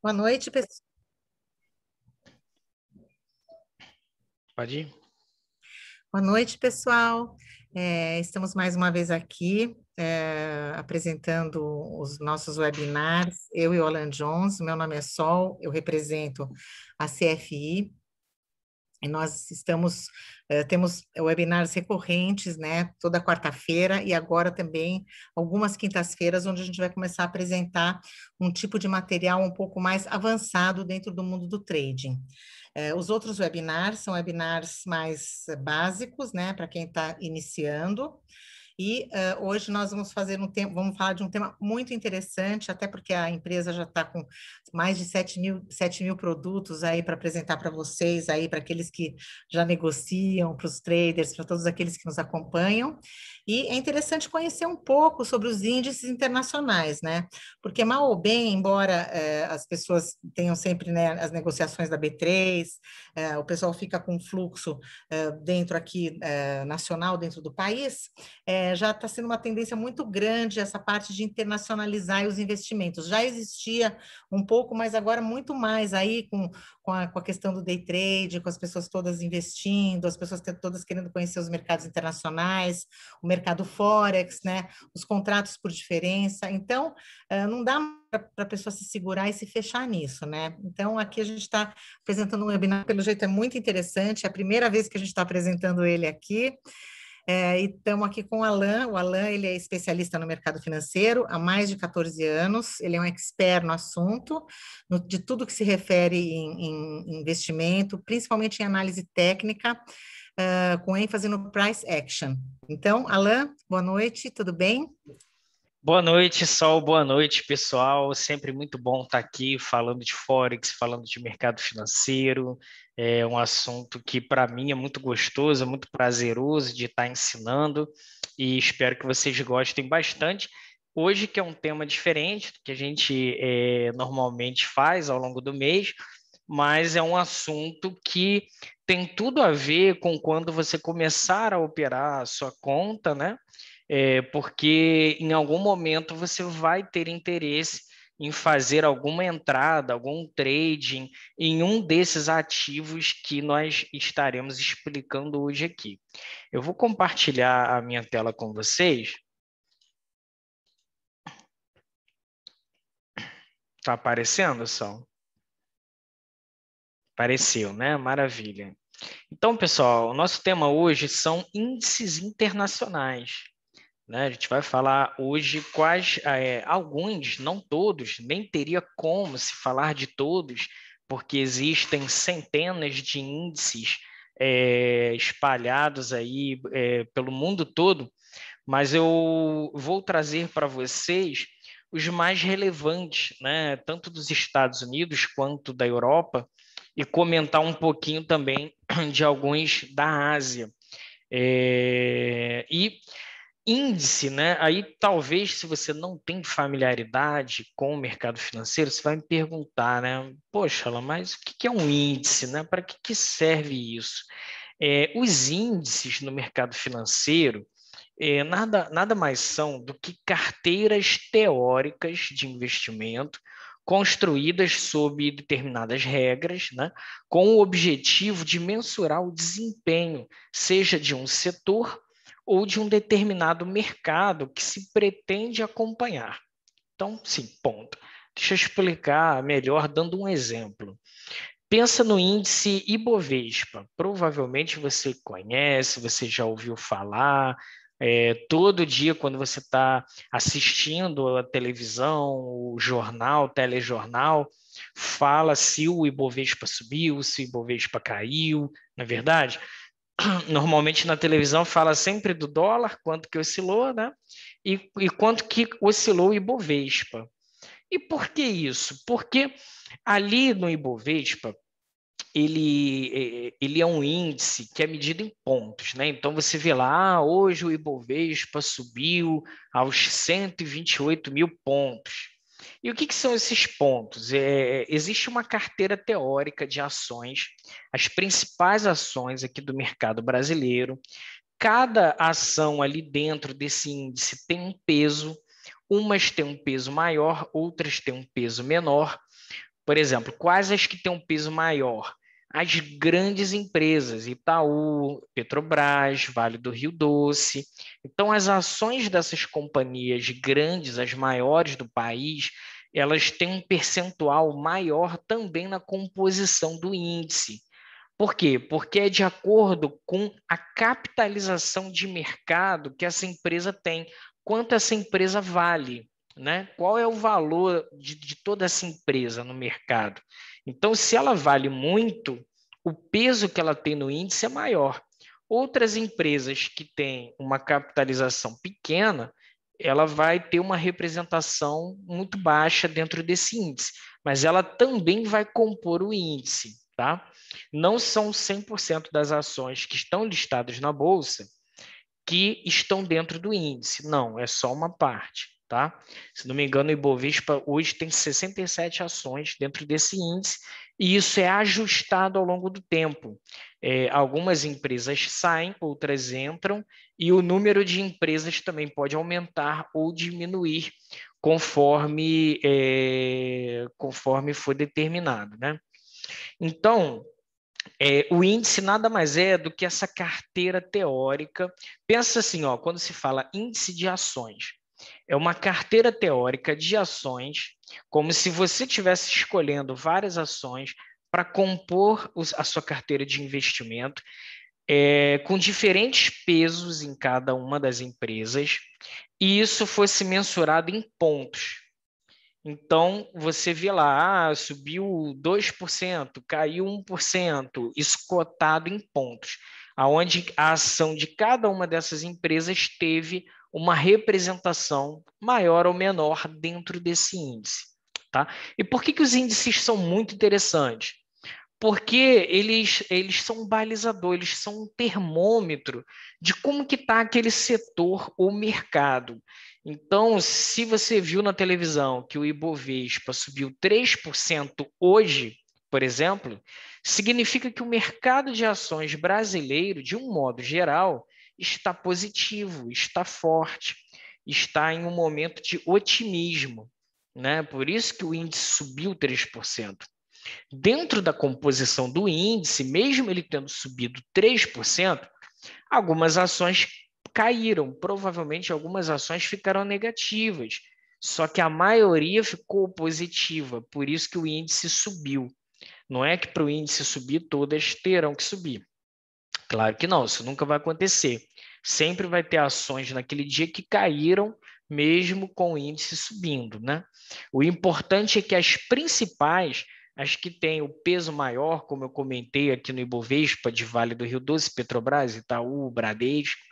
Boa noite, Pode ir? Boa noite, pessoal. Estamos mais uma vez aqui, apresentando os nossos webinars. Eu e o Alan Jones, meu nome é Sol, eu represento a CFI. E nós temos webinars recorrentes, né, toda quarta-feira e agora também algumas quintas-feiras, onde a gente vai começar a apresentar um tipo de material um pouco mais avançado dentro do mundo do trading. Os outros webinars são webinars mais básicos, né, para quem está iniciando. E hoje nós vamos falar de um tema muito interessante, até porque a empresa já está com mais de 7 mil produtos aí para apresentar para vocês, aí para aqueles que já negociam, para os traders, para todos aqueles que nos acompanham. E é interessante conhecer um pouco sobre os índices internacionais, né? Porque mal ou bem, embora as pessoas tenham sempre, né, as negociações da B3, o pessoal fica com fluxo dentro aqui nacional, dentro do país, já está sendo uma tendência muito grande essa parte de internacionalizar os investimentos. Já existia um pouco, mas agora muito mais aí com a questão do day trade, com as pessoas todas investindo, as pessoas todas querendo conhecer os mercados internacionais, o mercado Forex, né, os contratos por diferença. Então, não dá para a pessoa se segurar e se fechar nisso, né? Então, aqui a gente está apresentando um webinar, pelo jeito é muito interessante, é a primeira vez que a gente está apresentando ele aqui. E estamos aqui com o Alan. O Alan, ele é especialista no mercado financeiro há mais de 14 anos, ele é um expert no assunto, de tudo que se refere em investimento, principalmente em análise técnica, com ênfase no price action. Então, Alan, boa noite, tudo bem? Boa noite, Sol. Boa noite, pessoal. Sempre muito bom estar aqui falando de Forex, falando de mercado financeiro. É um assunto que, para mim, é muito gostoso, é muito prazeroso de estar ensinando e espero que vocês gostem bastante. Hoje, que é um tema diferente do que a gente normalmente faz ao longo do mês, mas é um assunto que tem tudo a ver com quando você começar a operar a sua conta, né? Porque em algum momento você vai ter interesse em fazer alguma entrada, algum trading em um desses ativos que nós estaremos explicando hoje aqui. Eu vou compartilhar a minha tela com vocês. Está aparecendo, Sol? Apareceu, né? Maravilha. Então, pessoal, o nosso tema hoje são índices internacionais, né? A gente vai falar hoje quais, alguns, não todos, nem teria como se falar de todos, porque existem centenas de índices espalhados aí pelo mundo todo, mas eu vou trazer para vocês os mais relevantes, né? Tanto dos Estados Unidos quanto da Europa, e comentar um pouquinho também de alguns da Ásia. E índice, né? Aí talvez se você não tem familiaridade com o mercado financeiro, você vai me perguntar, né? Poxa, Alan, mas o que é um índice, né? Para que serve isso? Os índices no mercado financeiro nada mais são do que carteiras teóricas de investimento construídas sob determinadas regras, né, com o objetivo de mensurar o desempenho, seja de um setor ou de um determinado mercado que se pretende acompanhar. Então, sim, ponto. Deixa eu explicar melhor dando um exemplo. Pensa no índice Ibovespa. Provavelmente você conhece, você já ouviu falar. Todo dia, quando você está assistindo a televisão, o jornal, o telejornal, fala se o Ibovespa subiu, se o Ibovespa caiu, não é verdade? Normalmente na televisão fala sempre do dólar, quanto que oscilou, né? E quanto que oscilou o Ibovespa. E por que isso? Porque ali no Ibovespa, ele é um índice que é medido em pontos, né? Então você vê lá, hoje o Ibovespa subiu aos 128 mil pontos. E o que são esses pontos? Existe uma carteira teórica de ações, as principais ações aqui do mercado brasileiro. Cada ação ali dentro desse índice tem um peso, umas têm um peso maior, outras têm um peso menor. Por exemplo, quais as que têm um peso maior? As grandes empresas, Itaú, Petrobras, Vale do Rio Doce. Então, as ações dessas companhias grandes, as maiores do país, elas têm um percentual maior também na composição do índice. Por quê? Porque é de acordo com a capitalização de mercado que essa empresa tem, quanto essa empresa vale, né? Qual é o valor de toda essa empresa no mercado? Então, se ela vale muito, o peso que ela tem no índice é maior. Outras empresas que têm uma capitalização pequena, ela vai ter uma representação muito baixa dentro desse índice, mas ela também vai compor o índice, tá? Não são 100% das ações que estão listadas na bolsa que estão dentro do índice. Não, é só uma parte, tá? Se não me engano, o Ibovespa hoje tem 67 ações dentro desse índice e isso é ajustado ao longo do tempo. Algumas empresas saem, outras entram e o número de empresas também pode aumentar ou diminuir conforme for determinado, né? Então, o índice nada mais é do que essa carteira teórica. Pensa assim, ó, quando se fala índice de ações, é uma carteira teórica de ações, como se você estivesse escolhendo várias ações para compor a sua carteira de investimento, com diferentes pesos em cada uma das empresas, e isso fosse mensurado em pontos. Então, você vê lá, subiu 2%, caiu 1%, isso cotado em pontos, aonde a ação de cada uma dessas empresas teve uma representação maior ou menor dentro desse índice. Tá? E por que os índices são muito interessantes? Porque eles são um balizador, eles são um termômetro de como que está aquele setor ou mercado. Então, se você viu na televisão que o Ibovespa subiu 3% hoje, por exemplo, significa que o mercado de ações brasileiro, de um modo geral, está positivo, está forte, está em um momento de otimismo, né? Por isso que o índice subiu 3%. Dentro da composição do índice, mesmo ele tendo subido 3%, algumas ações caíram, provavelmente algumas ações ficaram negativas, só que a maioria ficou positiva, por isso que o índice subiu. Não é que para o índice subir, todas terão que subir. Claro que não, isso nunca vai acontecer. Sempre vai ter ações naquele dia que caíram, mesmo com o índice subindo, né? O importante é que as principais, as que têm o peso maior, como eu comentei aqui no Ibovespa, de Vale do Rio Doce, Petrobras, Itaú, Bradesco,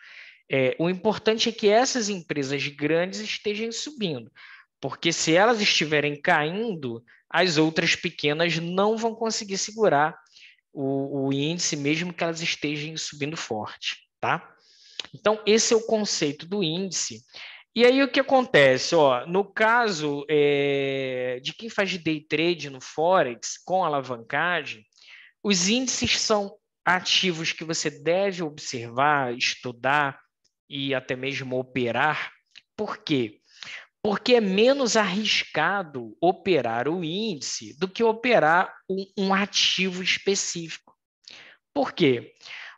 o importante é que essas empresas grandes estejam subindo, porque se elas estiverem caindo, as outras pequenas não vão conseguir segurar o índice, mesmo que elas estejam subindo forte, tá? Então, esse é o conceito do índice. E aí, o que acontece? Ó, no caso de quem faz day trade no Forex, com alavancagem, os índices são ativos que você deve observar, estudar e até mesmo operar. Por quê? Porque é menos arriscado operar o índice do que operar um ativo específico. Por quê?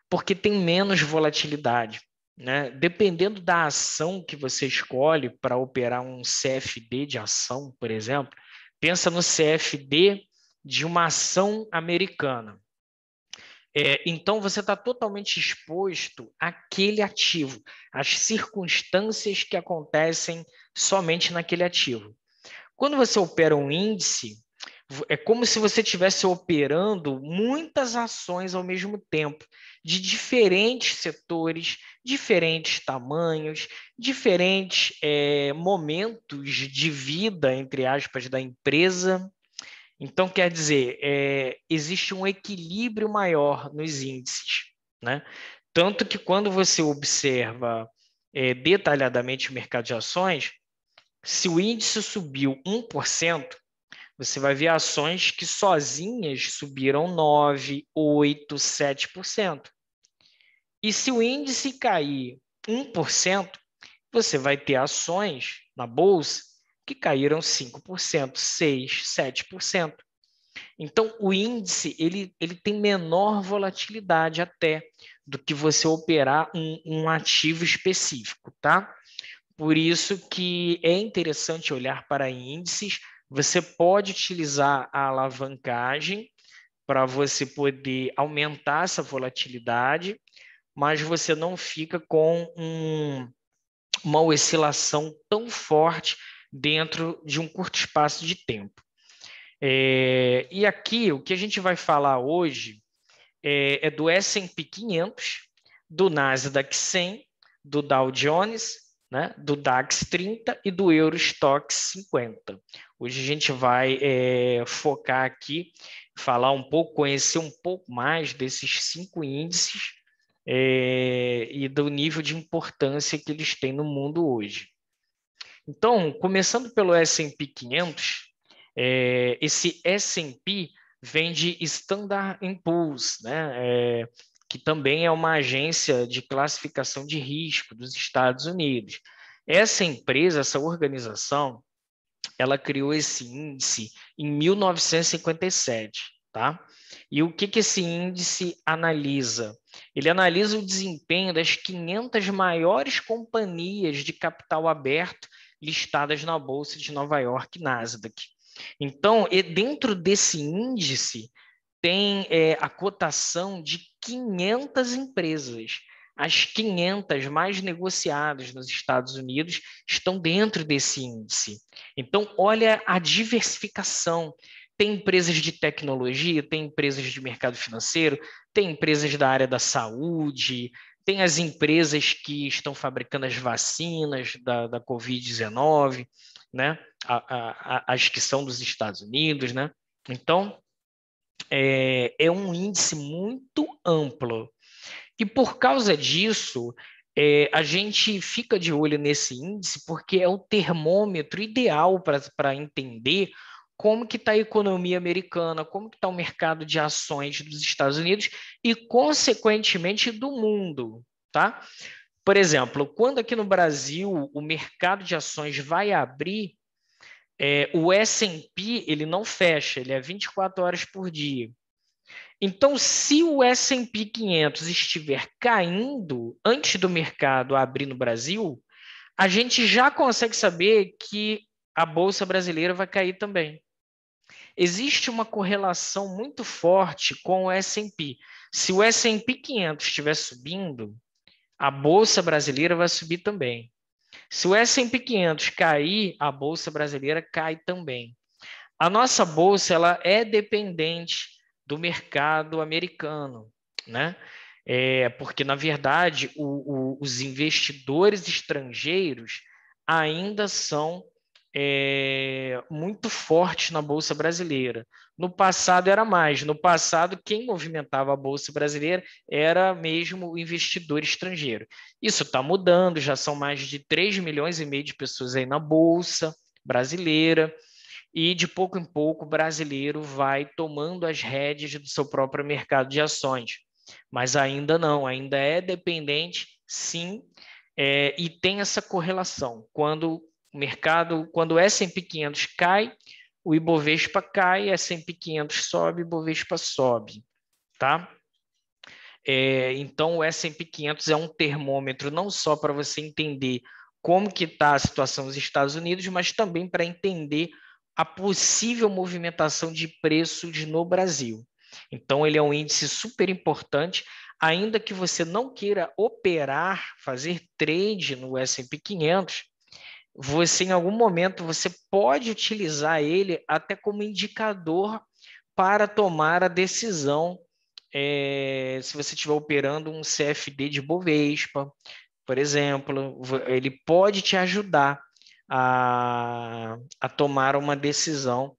Porque tem menos volatilidade, né? Dependendo da ação que você escolhe para operar um CFD de ação, por exemplo, pensa no CFD de uma ação americana. Então, você está totalmente exposto àquele ativo, às circunstâncias que acontecem somente naquele ativo. Quando você opera um índice, é como se você estivesse operando muitas ações ao mesmo tempo, de diferentes setores, diferentes tamanhos, diferentes momentos de vida, entre aspas, da empresa. Então, quer dizer, existe um equilíbrio maior nos índices, né? Tanto que quando você observa detalhadamente o mercado de ações, se o índice subiu 1%, você vai ver ações que sozinhas subiram 9%, 8%, 7%. E se o índice cair 1%, você vai ter ações na bolsa que caíram 5%, 6%, 7%. Então, o índice ele tem menor volatilidade até do que você operar um ativo específico, tá? Por isso que é interessante olhar para índices. Você pode utilizar a alavancagem para você poder aumentar essa volatilidade, mas você não fica com uma oscilação tão forte dentro de um curto espaço de tempo. E aqui, o que a gente vai falar hoje é do S&P 500, do Nasdaq 100, do Dow Jones, né, do DAX 30 e do Eurostoxx 50. Hoje a gente vai focar aqui, falar um pouco, conhecer um pouco mais desses 5 índices e do nível de importância que eles têm no mundo hoje. Então, começando pelo S&P 500, esse S&P vem de Standard & Poor's, né? Que também é uma agência de classificação de risco dos Estados Unidos. Essa empresa, essa organização, ela criou esse índice em 1957, tá? E o que esse índice analisa? Ele analisa o desempenho das 500 maiores companhias de capital aberto listadas na Bolsa de Nova York, Nasdaq. Então, dentro desse índice, tem a cotação de 500 empresas. As 500 mais negociadas nos Estados Unidos estão dentro desse índice. Então, olha a diversificação. Tem empresas de tecnologia, tem empresas de mercado financeiro, tem empresas da área da saúde, tem as empresas que estão fabricando as vacinas da Covid-19, né? As que são dos Estados Unidos, né? Então, é um índice muito amplo. E por causa disso, a gente fica de olho nesse índice porque é o termômetro ideal para entender como que está a economia americana, como que está o mercado de ações dos Estados Unidos e, consequentemente, do mundo, tá? Por exemplo, quando aqui no Brasil o mercado de ações vai abrir, o S&P ele não fecha, ele é 24 horas por dia. Então, se o S&P 500 estiver caindo antes do mercado abrir no Brasil, a gente já consegue saber que a Bolsa Brasileira vai cair também. Existe uma correlação muito forte com o S&P. Se o S&P 500 estiver subindo, a Bolsa Brasileira vai subir também. Se o S&P 500 cair, a Bolsa Brasileira cai também. A nossa bolsa ela é dependente do mercado americano, né? Porque, na verdade, os investidores estrangeiros ainda são muito fortes na Bolsa Brasileira. No passado era mais. No passado, quem movimentava a Bolsa Brasileira era mesmo o investidor estrangeiro. Isso está mudando, já são mais de 3,5 milhões de pessoas aí na Bolsa Brasileira. E de pouco em pouco o brasileiro vai tomando as rédeas do seu próprio mercado de ações. Mas ainda não, ainda é dependente, sim, e tem essa correlação. Quando o S&P 500 cai, o Ibovespa cai, S&P 500 sobe, o Ibovespa sobe, tá? Então, o S&P 500 é um termômetro não só para você entender como que está a situação nos Estados Unidos, mas também para entender a possível movimentação de preços no Brasil. Então, ele é um índice super importante, ainda que você não queira operar, fazer trade no S&P 500, você, em algum momento, você pode utilizar ele até como indicador para tomar a decisão se você estiver operando um CFD de Bovespa, por exemplo, ele pode te ajudar a tomar uma decisão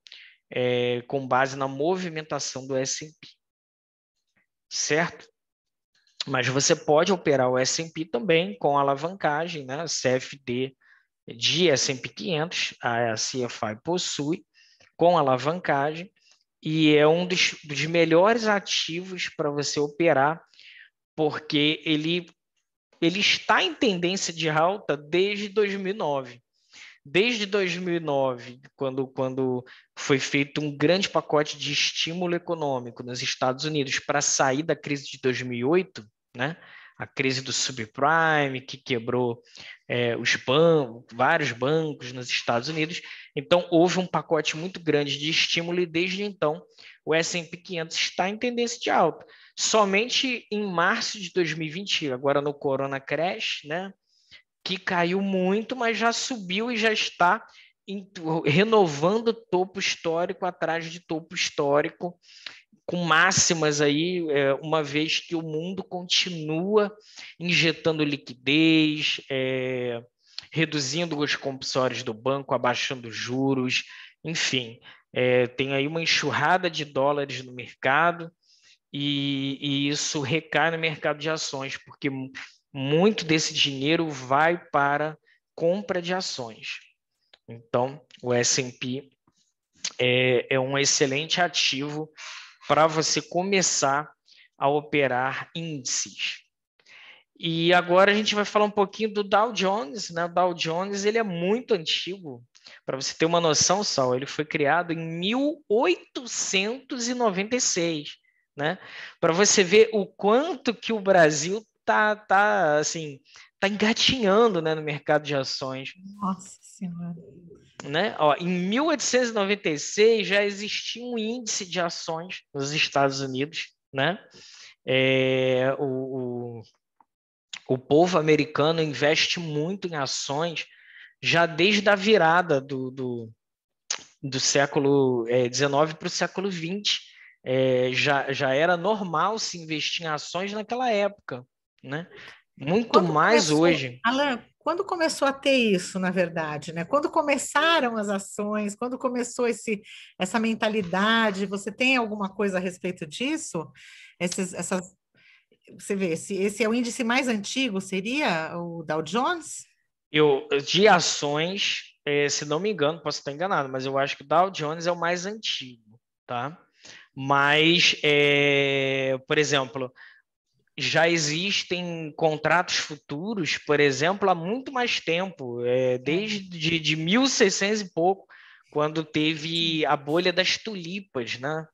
com base na movimentação do S&P, certo? Mas você pode operar o S&P também com alavancagem, né? CFD de S&P 500, a CFI possui, com alavancagem, e é um dos melhores ativos para você operar, porque ele está em tendência de alta desde 2009. desde 2009, quando foi feito um grande pacote de estímulo econômico nos Estados Unidos para sair da crise de 2008, né? A crise do subprime, que quebrou os bancos, vários bancos nos Estados Unidos. Então, houve um pacote muito grande de estímulo e, desde então, o S&P 500 está em tendência de alta. Somente em março de 2020, agora no Corona Crash, né, que caiu muito, mas já subiu e já está renovando topo histórico atrás de topo histórico, com máximas aí, uma vez que o mundo continua injetando liquidez, reduzindo os compulsórios do banco, abaixando juros, enfim, tem aí uma enxurrada de dólares no mercado, e isso recai no mercado de ações, porque muito desse dinheiro vai para compra de ações. Então, o S&P é um excelente ativo para você começar a operar índices. E agora a gente vai falar um pouquinho do Dow Jones, né? O Dow Jones, ele é muito antigo. Para você ter uma noção, Sal, ele foi criado em 1896, né? Para você ver o quanto que o Brasil assim, tá engatinhando, né, no mercado de ações. Nossa Senhora. Né? Ó, em 1896 já existia um índice de ações nos Estados Unidos, né? O povo americano investe muito em ações já desde a virada do século XIX para o século XX. Já era normal se investir em ações naquela época, né? Muito Quando mais começou, hoje. Alan, quando começou a ter isso, na verdade, né? Quando começaram as ações, quando começou essa mentalidade, você tem alguma coisa a respeito disso? Você vê, esse é o índice mais antigo, seria o Dow Jones? De ações, se não me engano, posso estar enganado, mas eu acho que o Dow Jones é o mais antigo, tá? Mas, por exemplo, já existem contratos futuros, por exemplo, há muito mais tempo, desde de 1600 e pouco, quando teve a bolha das tulipas, né?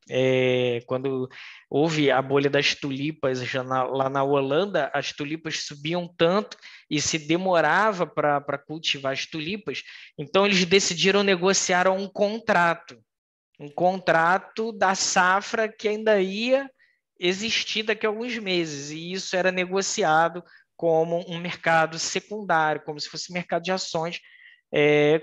Quando houve a bolha das tulipas lá na Holanda, as tulipas subiam tanto e se demorava para cultivar as tulipas, então eles decidiram negociar um contrato da safra que ainda ia existir daqui a alguns meses, e isso era negociado como um mercado secundário, como se fosse mercado de ações,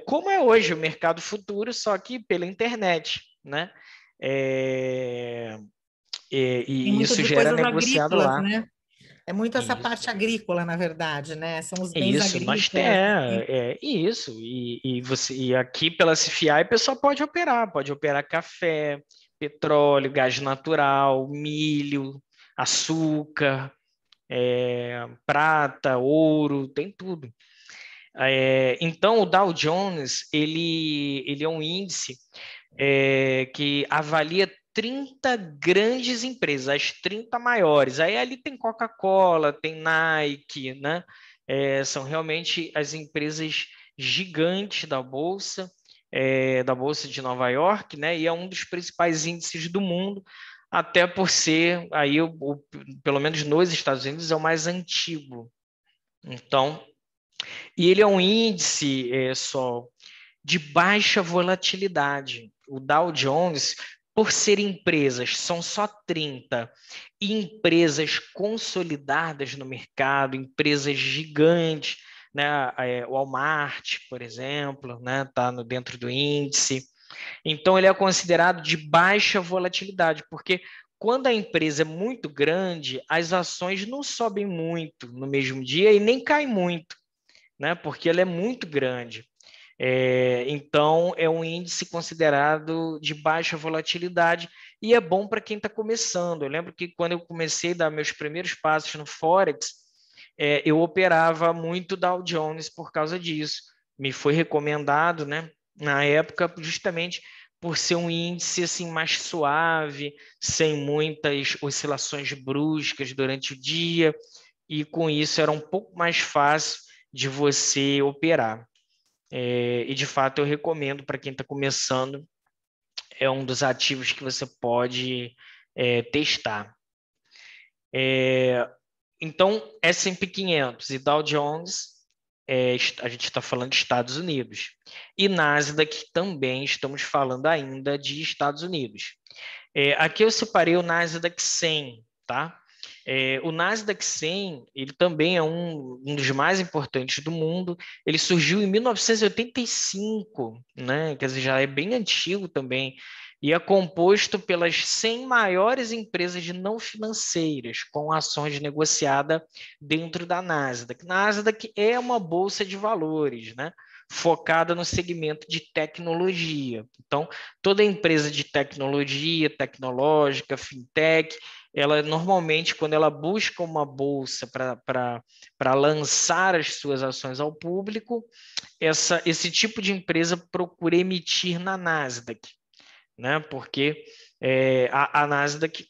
como é hoje o mercado futuro, só que pela internet, né? Tem E muito isso de já era coisas negociado agrícolas, lá. né? É muito essa Isso. parte agrícola, na verdade, né? São os bens Isso, nós agrícolas, assim. isso, e aqui pela CFI a pessoa pode operar café, petróleo, gás natural, milho, açúcar, prata, ouro, tem tudo. Então o Dow Jones ele é um índice que avalia 30 grandes empresas, as 30 maiores. Aí ali tem Coca-Cola, tem Nike, né? São realmente as empresas gigantes da Bolsa de Nova York, né? E é um dos principais índices do mundo, até por ser, aí, pelo menos nos Estados Unidos, é o mais antigo. Então, e ele é um índice só de baixa volatilidade. O Dow Jones, por ser empresas, são só 30, e empresas consolidadas no mercado, empresas gigantes, né? Walmart, por exemplo, né? Está dentro do índice. Então, ele é considerado de baixa volatilidade, porque quando a empresa é muito grande, as ações não sobem muito no mesmo dia e nem caem muito, né? Porque ela é muito grande. Então, é um índice considerado de baixa volatilidade e é bom para quem está começando. Eu lembro que quando eu comecei a dar meus primeiros passos no Forex, eu operava muito Dow Jones por causa disso. Me foi recomendado, né, na época, justamente por ser um índice assim mais suave, sem muitas oscilações bruscas durante o dia, e com isso era um pouco mais fácil de você operar. e de fato eu recomendo para quem está começando, é um dos ativos que você pode testar. Então, S&P 500 e Dow Jones, a gente está falando de Estados Unidos. E Nasdaq também estamos falando ainda de Estados Unidos. Aqui eu separei o Nasdaq 100, tá? O Nasdaq 100, ele também é um dos mais importantes do mundo. Ele surgiu em 1985, né? Quer dizer, já é bem antigo também. E é composto pelas 100 maiores empresas de não financeiras com ações negociadas dentro da Nasdaq. Nasdaq é uma bolsa de valores, né? Focada no segmento de tecnologia. Então, toda empresa de tecnologia, tecnológica, fintech, ela normalmente, quando ela busca uma bolsa para lançar as suas ações ao público, esse tipo de empresa procura emitir na Nasdaq, né? Porque a Nasdaq,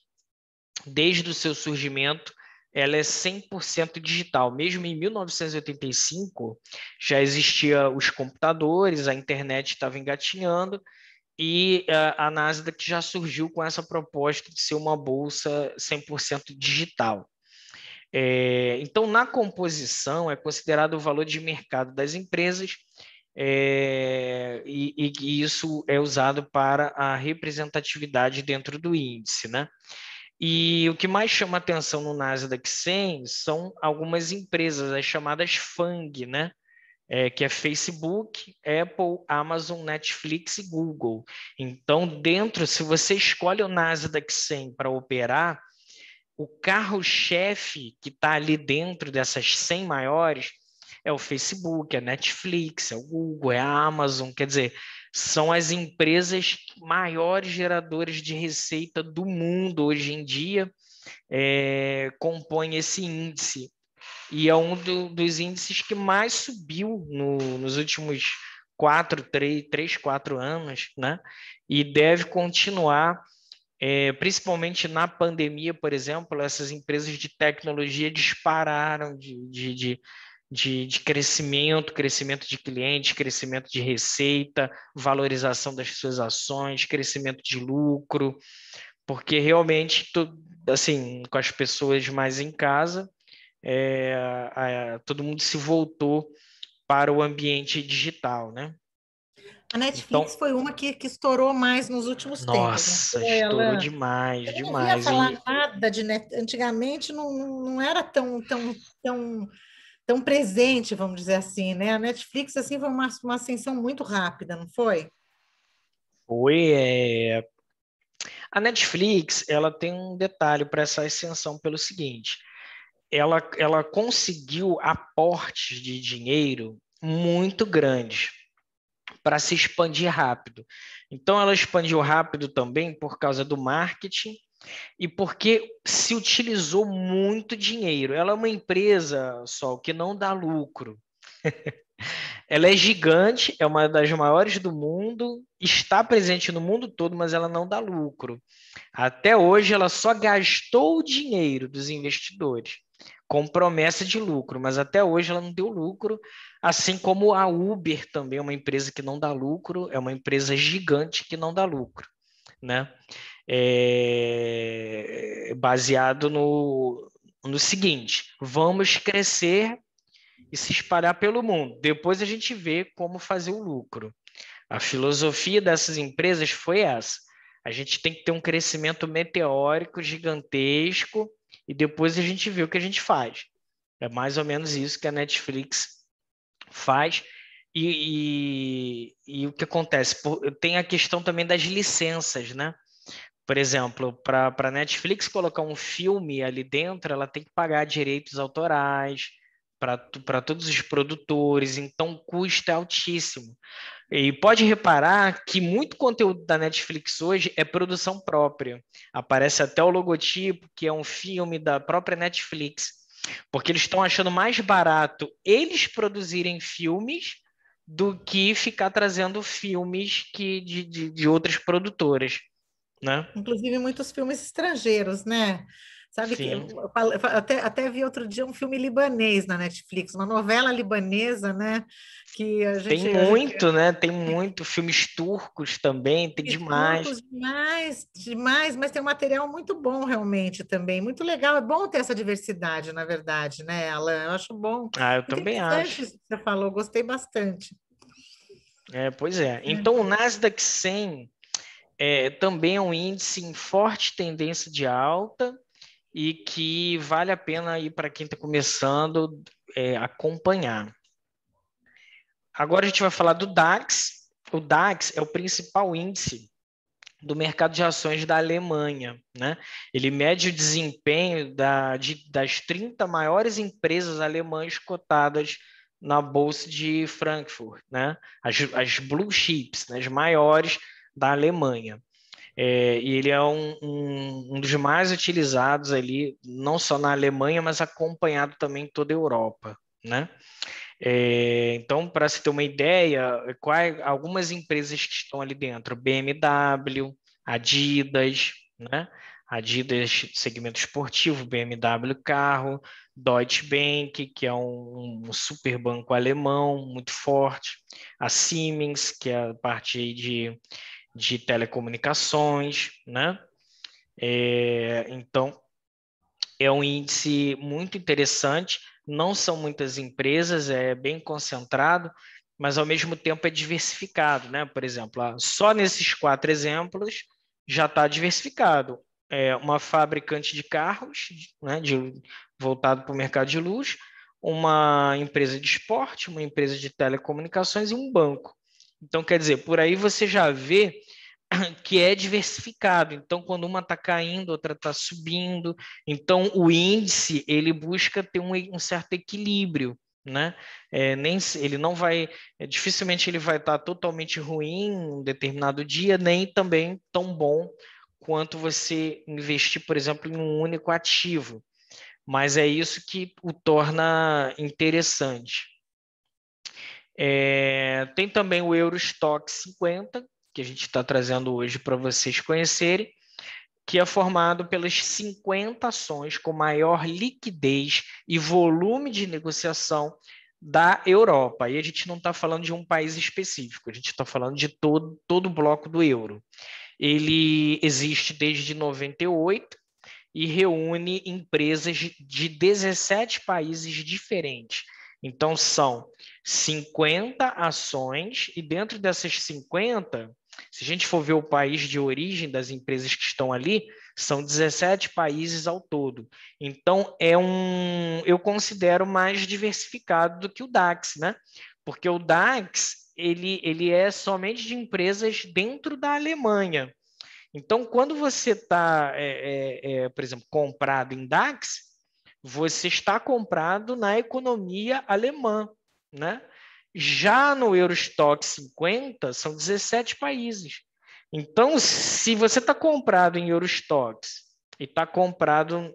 desde o seu surgimento, ela é 100% digital. Mesmo em 1985, já existia os computadores, a internet estava engatinhando, e a Nasdaq já surgiu com essa proposta de ser uma bolsa 100% digital. Então, na composição, é considerado o valor de mercado das empresas, e isso é usado para a representatividade dentro do índice, né? E o que mais chama atenção no Nasdaq 100 são algumas empresas, as chamadas FANG, né? Que é Facebook, Apple, Amazon, Netflix e Google. Então, se você escolhe o Nasdaq 100 para operar, o carro-chefe que está ali dentro dessas 100 maiores é o Facebook, é a Netflix, é o Google, é a Amazon, quer dizer, são as empresas maiores geradoras de receita do mundo hoje em dia, compõem esse índice. E é um dos índices que mais subiu nos últimos 4 anos, né? E deve continuar, principalmente na pandemia, por exemplo, essas empresas de tecnologia dispararam de crescimento de clientes, crescimento de receita, valorização das suas ações, crescimento de lucro, porque realmente, assim, com as pessoas mais em casa, todo mundo se voltou para o ambiente digital, né? A Netflix Então, foi uma que estourou mais nos últimos tempos, não nossa, foi? estourou Ela, demais, eu não via demais. E falar nada de net, antigamente não era tão presente, vamos dizer assim, né? A Netflix assim foi uma ascensão muito rápida, não foi? foi, a Netflix, ela tem um detalhe para essa ascensão pelo seguinte, ela conseguiu aportes de dinheiro muito grandes para se expandir rápido. Então, ela expandiu rápido também por causa do marketing e porque se utilizou muito dinheiro. Ela é uma empresa, Sol, que não dá lucro. Ela é gigante, é uma das maiores do mundo, está presente no mundo todo, mas ela não dá lucro. Até hoje, ela só gastou o dinheiro dos investidores com promessa de lucro, mas até hoje ela não deu lucro, assim como a Uber também é uma empresa que não dá lucro, é uma empresa gigante que não dá lucro, né? Baseado no seguinte: vamos crescer e se espalhar pelo mundo. Depois a gente vê como fazer o lucro. A filosofia dessas empresas foi essa. A gente tem que ter um crescimento meteórico, gigantesco, e depois a gente vê o que a gente faz. É mais ou menos isso que a Netflix faz. E o que acontece? Tem a questão também das licenças, né? Por exemplo, para a Netflix colocar um filme ali dentro, ela tem que pagar direitos autorais para todos os produtores, então o custo é altíssimo. E pode reparar que muito conteúdo da Netflix hoje é produção própria. Aparece até o logotipo, que é um filme da própria Netflix, porque eles estão achando mais barato eles produzirem filmes do que ficar trazendo filmes de outras produtoras, né? Inclusive muitos filmes estrangeiros, né? Sabe que sim. até vi outro dia um filme libanês na Netflix, uma novela libanesa, né? Que Tem a gente muito, né? Tem muito. Filmes turcos também, tem Os demais. turcos demais, demais, mas tem um material muito bom realmente também, muito legal. É bom ter essa diversidade, na verdade, né, Alan? Eu acho bom. Ah, eu também Interessante acho. isso que você falou, gostei bastante. Pois é. Então, É. o Nasdaq 100 também é um índice em forte tendência de alta e que vale a pena ir para quem está começando acompanhar. Agora a gente vai falar do DAX. O DAX é o principal índice do mercado de ações da Alemanha, né? Ele mede o desempenho das 30 maiores empresas alemãs cotadas na Bolsa de Frankfurt, né? As blue chips, né? As maiores da Alemanha. E ele é um dos mais utilizados ali, não só na Alemanha, mas acompanhado também em toda a Europa, né? Então, para se ter uma ideia, algumas empresas que estão ali dentro, BMW, Adidas, né? Adidas, segmento esportivo, BMW carro, Deutsche Bank, que é um super banco alemão muito forte, a Siemens, que é a parte aí de telecomunicações, né? Então, é um índice muito interessante, não são muitas empresas, é bem concentrado, mas ao mesmo tempo é diversificado, né? Por exemplo, só nesses 4 exemplos já está diversificado. Uma fabricante de carros, né, voltado para o mercado de luz, uma empresa de esporte, uma empresa de telecomunicações e um banco. Então, quer dizer, por aí você já vê que é diversificado. Então, quando uma está caindo, outra está subindo. Então, o índice ele busca ter um certo equilíbrio, né? Ele não vai, dificilmente ele vai estar totalmente ruim em um determinado dia, nem também tão bom quanto você investir, por exemplo, em um único ativo. Mas é isso que o torna interessante. Tem também o Eurostoxx 50, que a gente está trazendo hoje para vocês conhecerem, que é formado pelas 50 ações com maior liquidez e volume de negociação da Europa. E a gente não está falando de um país específico, a gente está falando de todo o bloco do euro. Ele existe desde 98 e reúne empresas de 17 países diferentes. Então, são 50 ações, e dentro dessas 50, se a gente for ver o país de origem das empresas que estão ali, são 17 países ao todo. Então, eu considero mais diversificado do que o DAX, né? Porque o DAX, ele é somente de empresas dentro da Alemanha. Então, quando você está, por exemplo, comprado em DAX, você está comprado na economia alemã, né? Já no Eurostoxx 50, são 17 países. Então, se você está comprado em Eurostoxx e está comprado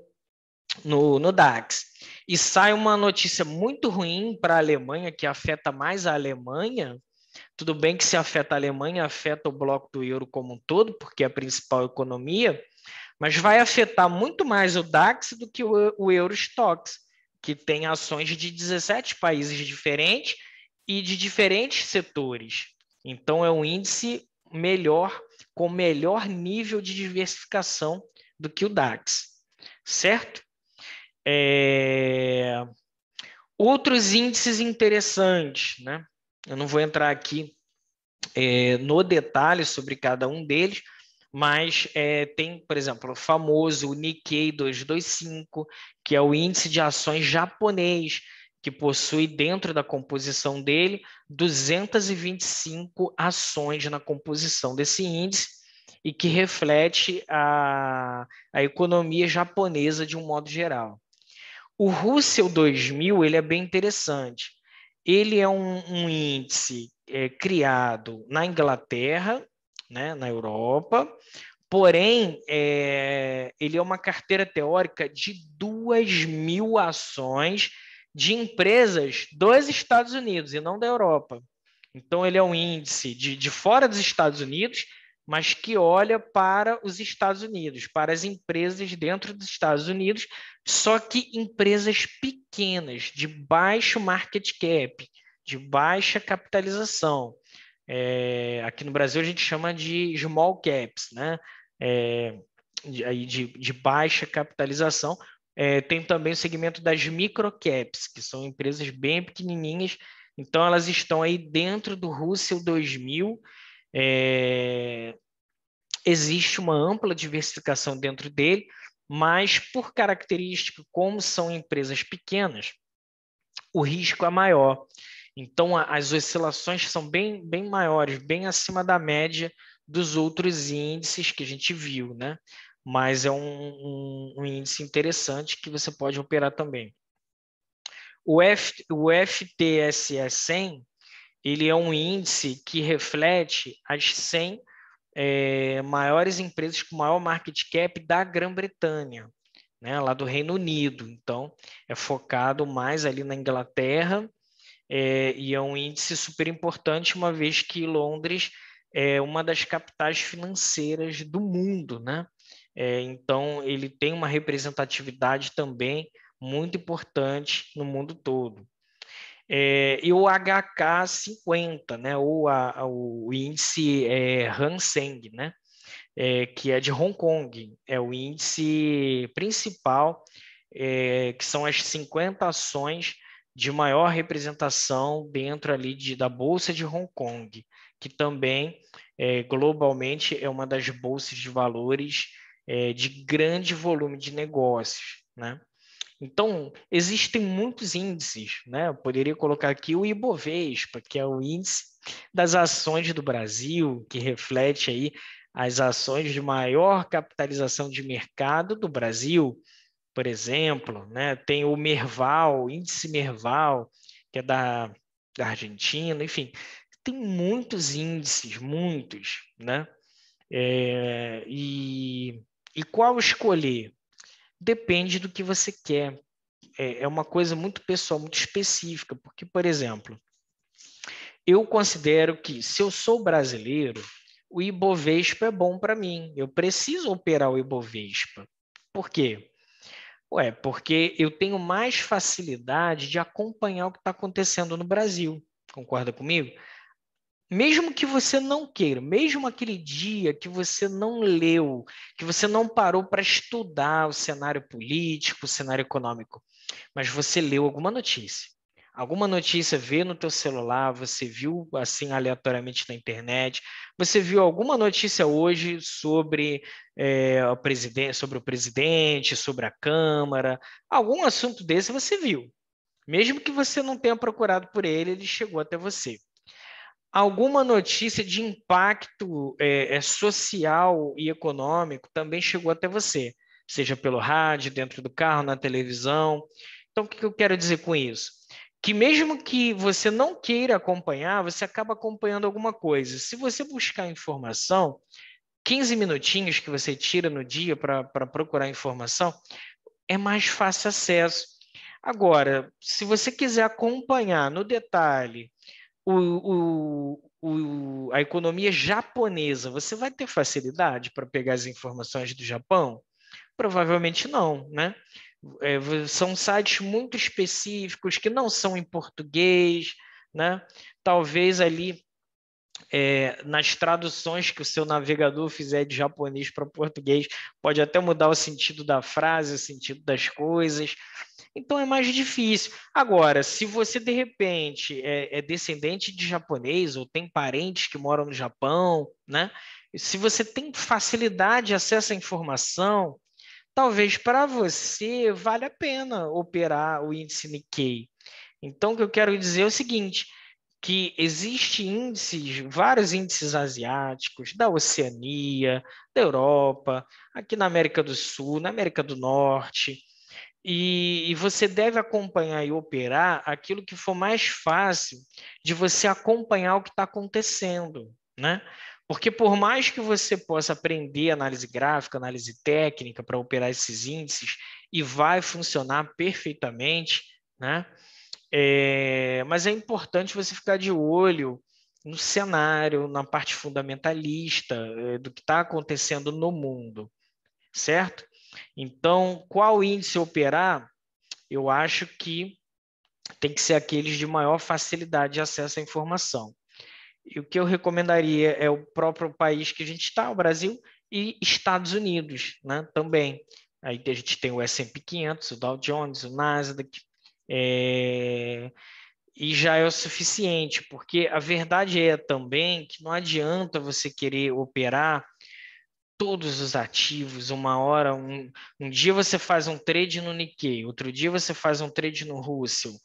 no DAX, e sai uma notícia muito ruim para a Alemanha, que afeta mais a Alemanha, tudo bem que se afeta a Alemanha, afeta o bloco do euro como um todo, porque é a principal economia, mas vai afetar muito mais o DAX do que o Eurostoxx, que tem ações de 17 países diferentes e de diferentes setores. Então, é um índice melhor, com melhor nível de diversificação do que o DAX, certo? Outros índices interessantes, né? Eu não vou entrar aqui no detalhe sobre cada um deles, mas tem, por exemplo, o famoso Nikkei 225, que é o índice de ações japonês, que possui dentro da composição dele 225 ações na composição desse índice e que reflete a economia japonesa de um modo geral. O Russell 2000 ele é bem interessante. Ele é um índice criado na Inglaterra, né, na Europa, porém, ele é uma carteira teórica de 2.000 ações de empresas dos Estados Unidos e não da Europa. Então, ele é um índice de fora dos Estados Unidos, mas que olha para os Estados Unidos, para as empresas dentro dos Estados Unidos, só que empresas pequenas, de baixo market cap, de baixa capitalização. Aqui no Brasil a gente chama de small caps, né? De baixa capitalização. Tem também o segmento das microcaps, que são empresas bem pequenininhas, então elas estão aí dentro do Russell 2000. Existe uma ampla diversificação dentro dele, mas por característica, como são empresas pequenas, o risco é maior. Então, as oscilações são bem maiores, bem acima da média dos outros índices que a gente viu, né? Mas é um índice interessante que você pode operar também. O FTSE 100, ele é um índice que reflete as 100 maiores empresas com maior market cap da Grã-Bretanha, né? Lá do Reino Unido. Então, é focado mais ali na Inglaterra, e é um índice super importante, uma vez que Londres é uma das capitais financeiras do mundo, né? Então, ele tem uma representatividade também muito importante no mundo todo. E o HK50, né? O índice Hang Seng, né? Que é de Hong Kong, é o índice principal, que são as 50 ações de maior representação dentro ali da Bolsa de Hong Kong, que também globalmente é uma das bolsas de valores de grande volume de negócios, né? Então, existem muitos índices, né? Eu poderia colocar aqui o Ibovespa, que é o índice das ações do Brasil, que reflete aí as ações de maior capitalização de mercado do Brasil, por exemplo, né? Tem o Merval, índice Merval, que é da Argentina, enfim, tem muitos índices, muitos, né? E qual escolher? Depende do que você quer. É uma coisa muito pessoal, muito específica, porque, por exemplo, eu considero que se eu sou brasileiro, o Ibovespa é bom para mim. Eu preciso operar o Ibovespa. Por quê? Porque eu tenho mais facilidade de acompanhar o que está acontecendo no Brasil. Concorda comigo? Mesmo que você não queira, mesmo aquele dia que você não leu, que você não parou para estudar o cenário político, o cenário econômico, mas você leu alguma notícia veio no teu celular, você viu assim aleatoriamente na internet, você viu alguma notícia hoje sobre sobre o presidente, sobre a Câmara, algum assunto desse você viu. Mesmo que você não tenha procurado por ele, ele chegou até você. Alguma notícia de impacto social e econômico também chegou até você, seja pelo rádio, dentro do carro, na televisão. Então, o que eu quero dizer com isso? Que mesmo que você não queira acompanhar, você acaba acompanhando alguma coisa. Se você buscar informação, 15 minutinhos que você tira no dia para procurar informação, é mais fácil acesso. Agora, se você quiser acompanhar no detalhe a economia japonesa, você vai ter facilidade para pegar as informações do Japão? Provavelmente não, né? São sites muito específicos que não são em português, né? Talvez ali nas traduções que o seu navegador fizer de japonês para português, pode até mudar o sentido da frase, o sentido das coisas. Então é mais difícil. Agora, se você de repente é descendente de japonês ou tem parentes que moram no Japão, né? Se você tem facilidade de acesso à informação, talvez para você vale a pena operar o índice Nikkei. Então, o que eu quero dizer é o seguinte, que existe índices, vários índices asiáticos, da Oceania, da Europa, aqui na América do Sul, na América do Norte, e você deve acompanhar e operar aquilo que for mais fácil de você acompanhar o que está acontecendo, né? Porque por mais que você possa aprender análise gráfica, análise técnica para operar esses índices, e vai funcionar perfeitamente, né? Mas é importante você ficar de olho no cenário, na parte fundamentalista do que está acontecendo no mundo, certo? Então, qual índice operar? Eu acho que tem que ser aqueles de maior facilidade de acesso à informação. E o que eu recomendaria é o próprio país que a gente está, o Brasil, e Estados Unidos, né, também. Aí a gente tem o S&P 500, o Dow Jones, o Nasdaq, e já é o suficiente, porque a verdade é também que não adianta você querer operar todos os ativos, uma hora, um dia você faz um trade no Nikkei, outro dia você faz um trade no Russell,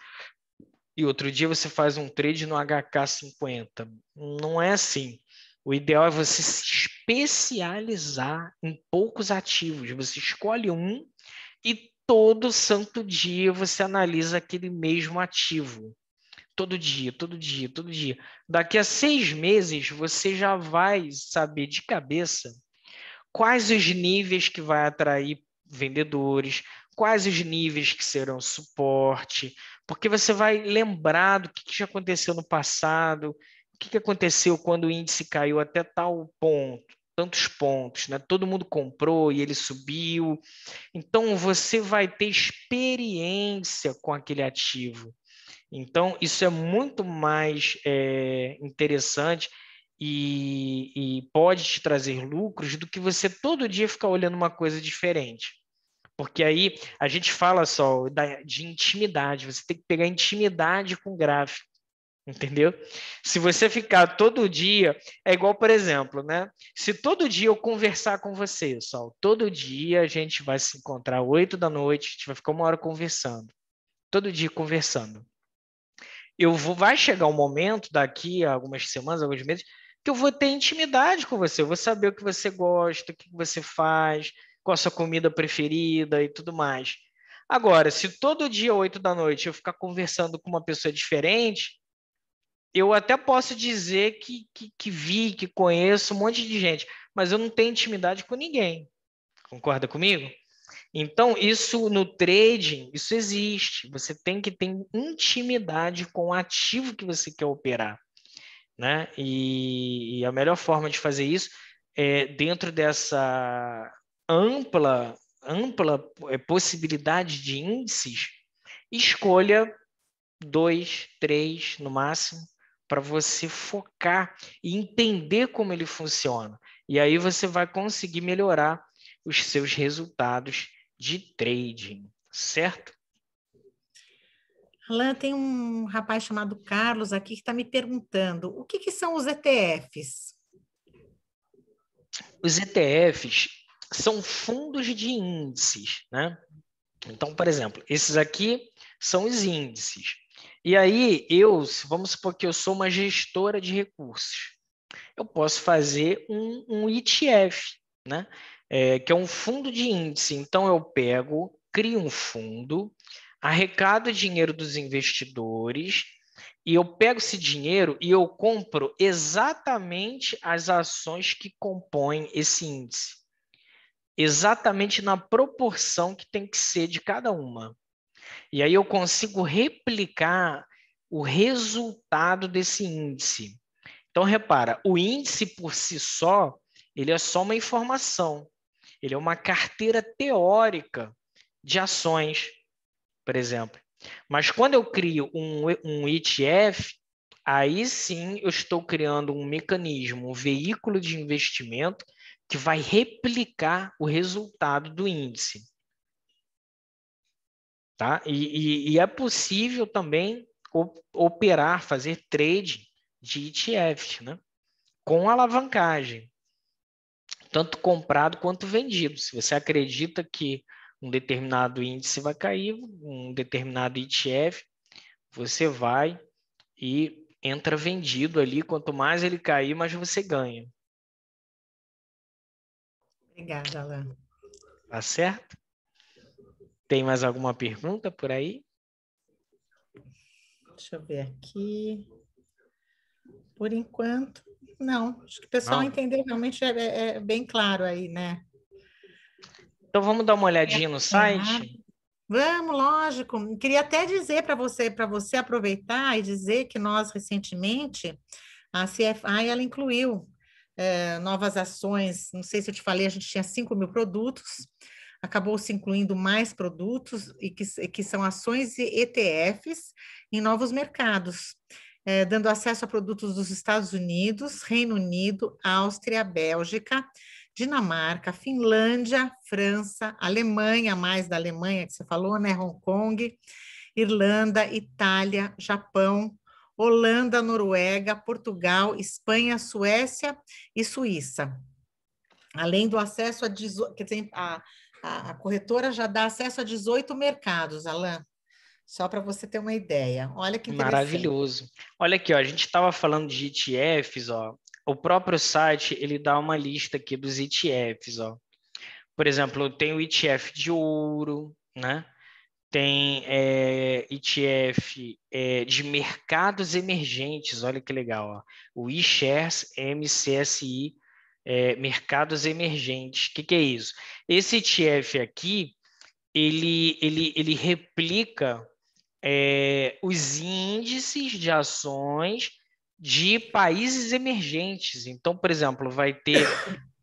e outro dia você faz um trade no HK50. Não é assim. O ideal é você se especializar em poucos ativos. Você escolhe um e todo santo dia você analisa aquele mesmo ativo. Todo dia, todo dia, todo dia. Daqui a 6 meses você já vai saber de cabeça quais os níveis que vai atrair vendedores, quais os níveis que serão suporte, porque você vai lembrar do que já aconteceu no passado, o que aconteceu quando o índice caiu até tal ponto, tantos pontos, né? Todo mundo comprou e ele subiu. Então, você vai ter experiência com aquele ativo. Então, isso é muito mais interessante e pode te trazer lucros do que você todo dia ficar olhando uma coisa diferente. Porque aí a gente fala só de intimidade, você tem que pegar intimidade com o gráfico, entendeu? Se você ficar todo dia, é igual, por exemplo, né? Se todo dia eu conversar com você, Sol, todo dia a gente vai se encontrar 8 da noite, a gente vai ficar 1 hora conversando, todo dia conversando. Vai chegar um momento, daqui a algumas semanas, alguns meses, que eu vou ter intimidade com você, eu vou saber o que você gosta, o que você faz, qual a sua comida preferida e tudo mais. Agora, se todo dia, 8 da noite, eu ficar conversando com uma pessoa diferente, eu até posso dizer que vi, que conheço um monte de gente, mas eu não tenho intimidade com ninguém. Concorda comigo? Então, isso no trading, isso existe. Você tem que ter intimidade com o ativo que você quer operar, né? E a melhor forma de fazer isso é dentro dessa ampla possibilidade de índices, escolha 2, 3 no máximo, para você focar e entender como ele funciona. E aí você vai conseguir melhorar os seus resultados de trading, certo? Alan, tem um rapaz chamado Carlos aqui que está me perguntando o que são os ETFs? Os ETFs são fundos de índices, né? Então, por exemplo, esses aqui são os índices. E aí, vamos supor que eu sou uma gestora de recursos. Eu posso fazer um ETF, né? Que é um fundo de índice. Então, eu crio um fundo, arrecado dinheiro dos investidores, e eu pego esse dinheiro e eu compro exatamente as ações que compõem esse índice. Exatamente na proporção que tem que ser de cada uma. E aí eu consigo replicar o resultado desse índice. Então, repara, o índice por si só, ele é só uma informação. Ele é uma carteira teórica de ações, por exemplo. Mas quando eu crio um ETF, aí sim eu estou criando um mecanismo, um veículo de investimento que vai replicar o resultado do índice. Tá? E é possível também operar, fazer trade de ETF, né? Com alavancagem, tanto comprado quanto vendido. Se você acredita que um determinado índice vai cair, um determinado ETF, você vai e entra vendido ali. Quanto mais ele cair, mais você ganha. Obrigada, Alan. Tá certo? Tem mais alguma pergunta por aí? Deixa eu ver aqui. Por enquanto, não. Acho que o pessoal Não? entendeu, realmente é bem claro aí, né? Então vamos dar uma olhadinha no site? Vamos, lógico. Queria até dizer para você aproveitar e dizer que nós recentemente A CFI, ela incluiu novas ações, não sei se eu te falei, a gente tinha 5.000 produtos, acabou se incluindo mais produtos, e que são ações e ETFs em novos mercados, dando acesso a produtos dos Estados Unidos, Reino Unido, Áustria, Bélgica, Dinamarca, Finlândia, França, Alemanha, mais da Alemanha que você falou, né? Hong Kong, Irlanda, Itália, Japão, Holanda, Noruega, Portugal, Espanha, Suécia e Suíça. Além do acesso a 18, quer dizer, a corretora já dá acesso a 18 mercados, Alan, só para você ter uma ideia. Olha que interessante. Maravilhoso. Olha aqui, ó, a gente estava falando de ETFs, ó. O próprio site, ele dá uma lista aqui dos ETFs, ó. Por exemplo, tem o ETF de ouro, né? Tem ETF de mercados emergentes, olha que legal, ó. O iShares MCSI Mercados Emergentes. O que é isso? Esse ETF aqui, ele replica os índices de ações de países emergentes. Então, por exemplo, vai ter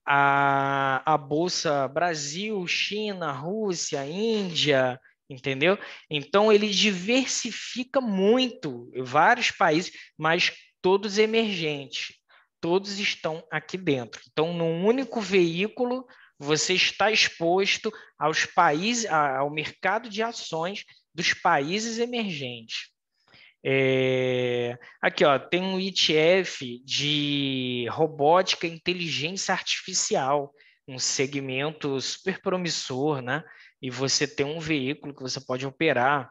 a Bolsa Brasil, China, Rússia, Índia, entendeu? Então, ele diversifica muito vários países, mas todos emergentes. Todos estão aqui dentro. Então, num único veículo, você está exposto aos países, ao mercado de ações dos países emergentes. Aqui, ó, tem um ETF de robótica e inteligência artificial, um segmento super promissor, né? E você tem um veículo que você pode operar.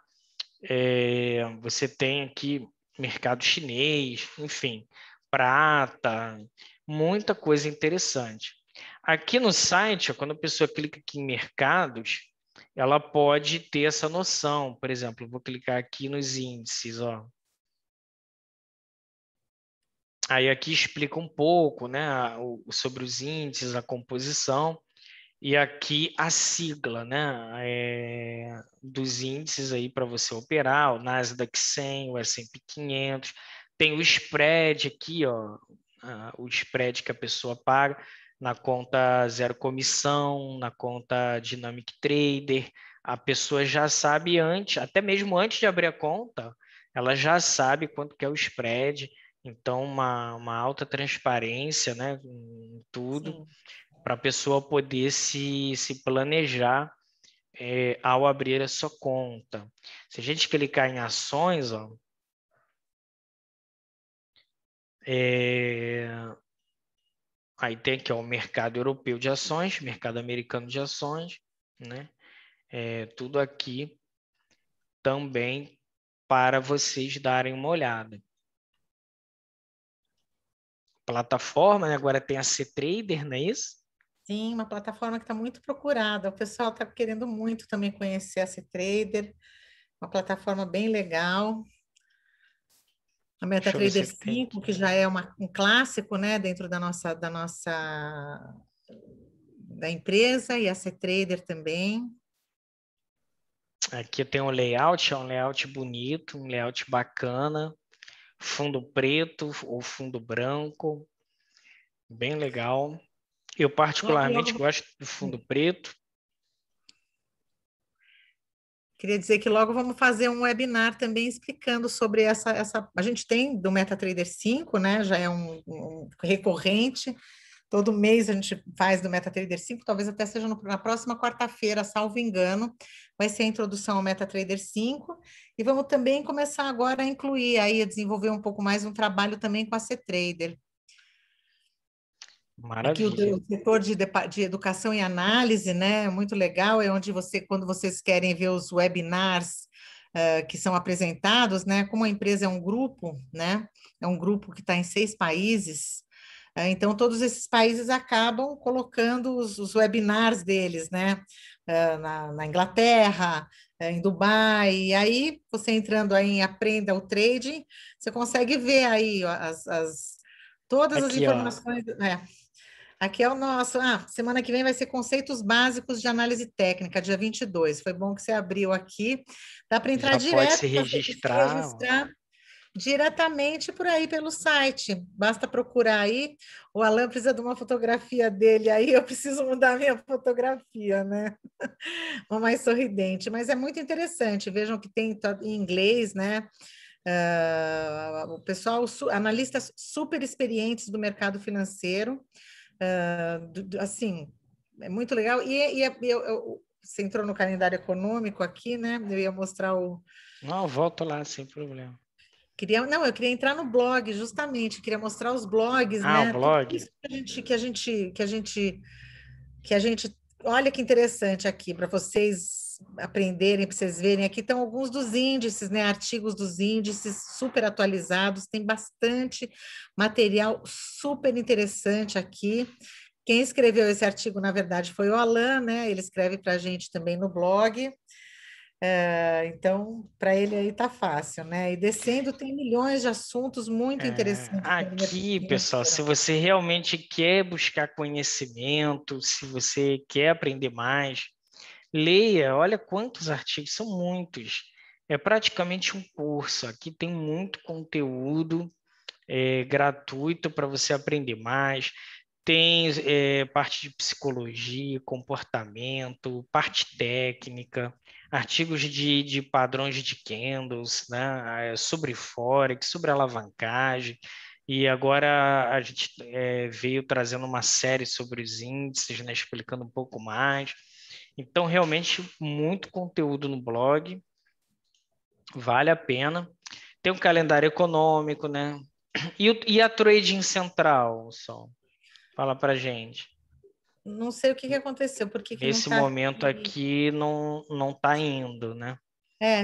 Você tem aqui mercado chinês, enfim, prata, muita coisa interessante. Aqui no site, ó, quando a pessoa clica aqui em mercados, ela pode ter essa noção. Por exemplo, eu vou clicar aqui nos índices, ó. Aí aqui explica um pouco, né, sobre os índices, a composição, e aqui a sigla, né, dos índices aí para você operar, o Nasdaq 100, o S&P 500, tem o spread aqui, ó, o spread que a pessoa paga na conta zero comissão, na conta Dynamic Trader, a pessoa já sabe antes, até mesmo antes de abrir a conta, ela já sabe quanto que é o spread. Então, uma alta transparência, né, em tudo, Sim. para a pessoa poder se planejar ao abrir a sua conta. Se a gente clicar em ações, ó, aí tem aqui ó, o mercado europeu de ações, mercado americano de ações, né? Tudo aqui também para vocês darem uma olhada. Plataforma, né? Agora tem a C-Trader, não é isso? Sim, uma plataforma que está muito procurada. O pessoal está querendo muito também conhecer a C-Trader, uma plataforma bem legal. A Deixa eu ver MetaTrader se tem 5, que aqui. já é um clássico, né, dentro da empresa, e a C-Trader também. Aqui tem um layout, é um layout bonito, um layout bacana, fundo preto ou fundo branco, bem legal. Eu Logo, particularmente logo, gosto do fundo preto. queria dizer que logo vamos fazer um webinar também explicando sobre essa. A gente tem do MetaTrader 5, né? Já é um recorrente. Todo mês a gente faz do MetaTrader 5, talvez até seja na próxima quarta-feira, salvo engano, vai ser a introdução ao MetaTrader 5. E vamos também começar agora a incluir aí, a desenvolver um pouco mais um trabalho também com a C-Trader. Aqui Maravilha. o setor de educação e análise, né, é muito legal, é onde quando vocês querem ver os webinars que são apresentados, né, como a empresa é um grupo, né, é um grupo que está em 6 países, então todos esses países acabam colocando os webinars deles, né, na Inglaterra, em Dubai, e aí você entrando aí em Aprenda o Trading, você consegue ver aí ó, todas as Aqui, ó. informações, aqui é o nosso. Semana que vem vai ser conceitos básicos de análise técnica, dia 22. Foi bom que você abriu aqui. Dá para entrar Já pode direto, se se registrar. Ó. registrar Diretamente por aí pelo site. Basta procurar aí. O Alan precisa de uma fotografia dele aí, eu preciso mudar a minha fotografia, né? Uma mais sorridente, mas é muito interessante. Vejam que tem em inglês, né? O pessoal, analistas super experientes do mercado financeiro, assim, é muito legal. Você entrou no calendário econômico aqui, né? Eu ia mostrar o. Não, eu volto lá, sem problema. Eu queria entrar no blog, justamente, queria mostrar os blogs, Ah, o né? Tudo blog. isso que a gente, olha que interessante aqui para vocês aprenderem, para vocês verem. Aqui estão alguns dos índices, né? Artigos dos índices super atualizados, tem bastante material super interessante aqui. Quem escreveu esse artigo, na verdade, foi o Alan, né? Ele escreve para a gente também no blog. Então, para ele aí tá fácil, né? E descendo tem milhões de assuntos muito interessantes sobre o mercado Aqui, pessoal, se financeiro. você realmente quer buscar conhecimento, se você quer aprender mais, leia, olha quantos artigos, são muitos. É praticamente um curso. Aqui tem muito conteúdo gratuito para você aprender mais. Tem parte de psicologia, comportamento, parte técnica, artigos de padrões de candles, né, sobre Forex, sobre alavancagem. E agora a gente veio trazendo uma série sobre os índices, né, explicando um pouco mais. Então, realmente, muito conteúdo no blog, vale a pena. Tem um calendário econômico, né? E a Trading Central, Sol? Fala para gente. Não sei o que que aconteceu, por que que não Nesse está momento aqui. aqui não está indo, né?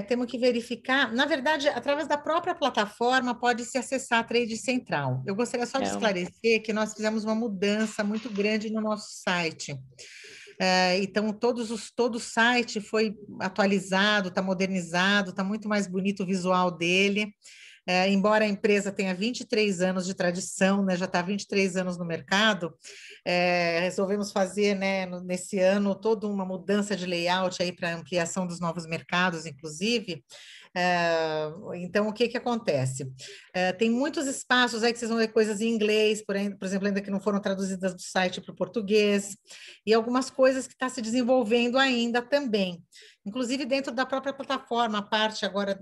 Temos que verificar. Na verdade, através da própria plataforma pode-se acessar a Trade Central. Eu gostaria só de É, esclarecer que nós fizemos uma mudança muito grande no nosso site. Então, todo o site foi atualizado, está modernizado, está muito mais bonito o visual dele. Embora a empresa tenha 23 anos de tradição, né, já está há 23 anos no mercado, resolvemos fazer, né, nesse ano toda uma mudança de layout aí para ampliação dos novos mercados, inclusive. Então, o que que acontece? Tem muitos espaços aí que vocês vão ver coisas em inglês, por exemplo, ainda que não foram traduzidas do site para o português, e algumas coisas que está se desenvolvendo ainda também. Inclusive dentro da própria plataforma, a parte agora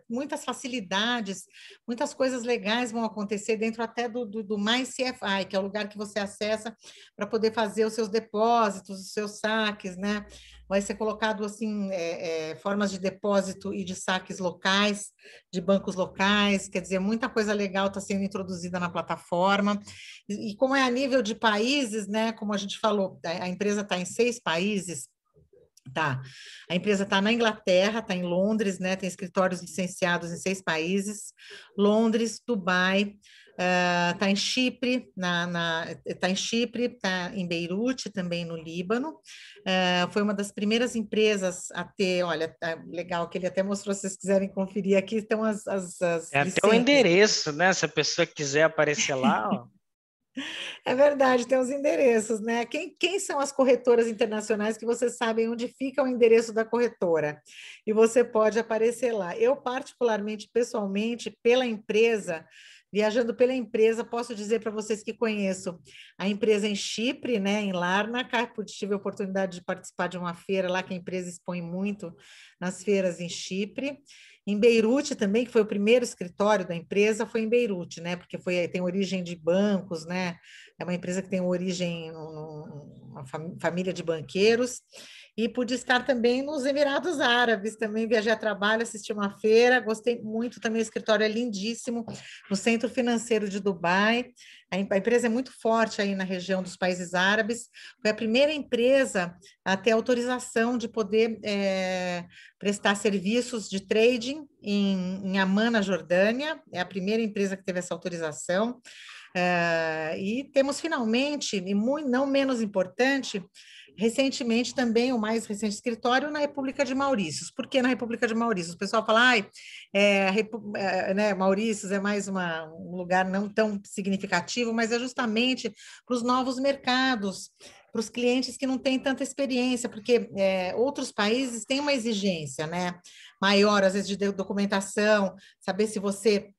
muitas facilidades, muitas coisas legais vão acontecer dentro até do Mais CFI, que é o lugar que você acessa para poder fazer os seus depósitos, os seus saques, né? Vai ser colocado assim formas de depósito e de saques locais, de bancos locais, quer dizer, muita coisa legal está sendo introduzida na plataforma. E como é a nível de países, né? Como a gente falou, a empresa está em 6 países. Tá. A empresa está na Inglaterra, está em Londres, né? Tem escritórios licenciados em 6 países: Londres, Dubai, está em Chipre, está em Chipre, está em Beirute, também no Líbano. Foi uma das primeiras empresas a ter, olha, legal que ele até mostrou, se vocês quiserem conferir, aqui estão as é até o licenças. endereço, né? Se a pessoa quiser aparecer lá, ó. É verdade, tem os endereços, né? Quem são as corretoras internacionais que vocês sabem onde fica o endereço da corretora? E você pode aparecer lá. Eu, particularmente, pessoalmente, pela empresa, viajando pela empresa, posso dizer para vocês que conheço a empresa em Chipre, né, em Larnaca, tive a oportunidade de participar de uma feira lá que a empresa expõe muito nas feiras em Chipre. Em Beirute também, que foi o primeiro escritório da empresa, foi em Beirute, né? Porque tem origem de bancos, né? É uma empresa que tem origem, uma família de banqueiros. E pude estar também nos Emirados Árabes, também viajei a trabalho, assisti uma feira, gostei muito também, o escritório é lindíssimo, no Centro Financeiro de Dubai. A empresa é muito forte aí na região dos países árabes. Foi a primeira empresa a ter autorização de poder prestar serviços de trading em Amman, na Jordânia. É a primeira empresa que teve essa autorização. E temos finalmente, e muito, não menos importante, recentemente também, o mais recente escritório na República de Maurícios. Por que na República de Maurícios? O pessoal fala, ai, né, Maurícios é mais um lugar não tão significativo, mas é justamente para os novos mercados, para os clientes que não têm tanta experiência, porque outros países têm uma exigência, né, maior, às vezes, de documentação, saber se você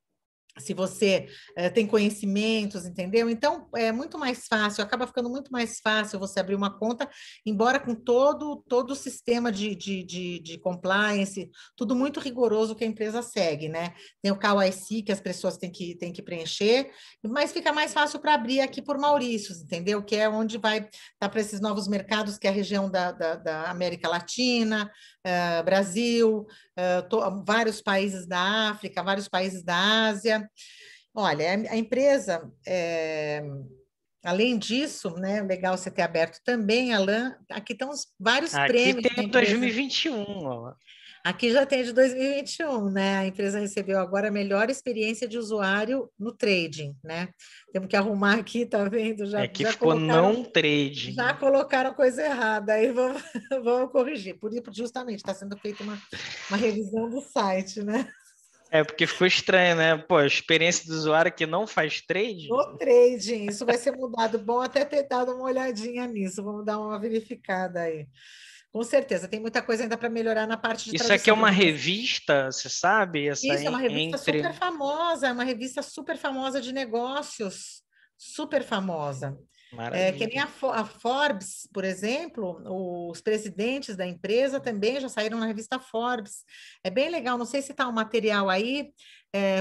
tem conhecimentos, entendeu? Então, é muito mais fácil, acaba ficando muito mais fácil você abrir uma conta, embora com todo o sistema de compliance, tudo muito rigoroso que a empresa segue, né? Tem o KYC que as pessoas têm que preencher, mas fica mais fácil para abrir aqui por Maurícios, entendeu? Que é onde vai estar para esses novos mercados, que é a região da América Latina, Brasil, vários países da África, vários países da Ásia. Olha, a empresa, além disso, né, legal você ter aberto também, Alan, aqui estão vários Aqui prêmios tem da o empresa. 2021, ó. Aqui já tem de 2021, né? A empresa recebeu agora a melhor experiência de usuário no trading, né? Temos que arrumar aqui, tá vendo? Já, Aqui já ficou colocaram não trading. já colocaram coisa errada, aí vamos, vamos corrigir. Por isso, justamente, está sendo feita uma revisão do site, né? É, porque ficou estranho, né? Pô, a experiência do usuário que não faz trade. No trading, isso vai ser mudado. Bom até ter dado uma olhadinha nisso, vamos dar uma verificada aí. Com certeza, tem muita coisa ainda para melhorar na parte de Isso aqui é tradução. uma revista, você sabe? Essa Isso é uma revista super entre. famosa, é uma revista super famosa de negócios, super famosa. Que nem Maravilha. a Forbes, por exemplo, os presidentes da empresa também já saíram na revista Forbes. É bem legal, não sei se está o material aí,